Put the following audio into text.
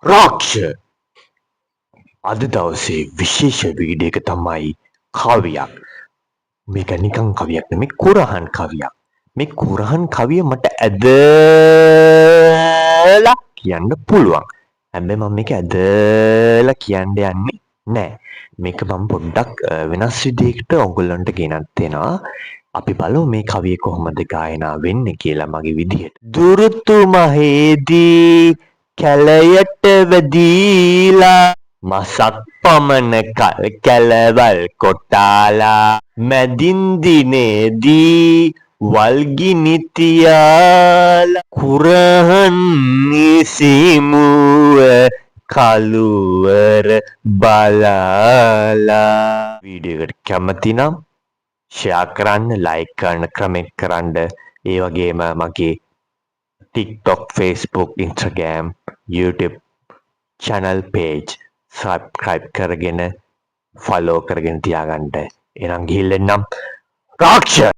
රාක්ෂ අද දවසේ විශේෂ වීඩියෝ එක තමයි කවියක්. මේක නිකන් කවියක් නෙමෙයි කුරහන් කවියක්. මේ කුරහන් කවිය මට ඇදලා කියන්න පුළුවන්. හැබැයි මම මේක ඇදලා කියන්න යන්නේ නෑ. මේක මම පොඩ්ඩක් වෙනස් විදිහකට ඔයගොල්ලන්ට ගෙනත් දෙනවා. අපි බලමු මේ කවිය කොහොමද ගායනා වෙන්නේ කියලා මගේ විදිහට. දුරුතු මහේදී කැලයට වැදීලා මසක් පමණ කල් කැලවල් කොටාලා මැදින් දිනේදී වල්ගිනි තියාලා කුරහන් නිසිමුව කළුවර බලාලා වීඩියෝ එකට කැමති නම් ෂෙයා කරන්න ලයික් කරන්න කමෙන්ට් කරන්න ඒ වගේම මගේ TikTok Facebook Instagram YouTube channel page subscribe කරගෙන follow කරගෙන තියාගන්න. එහෙනම් ගිහින් එන්නම්. රාක්ෂ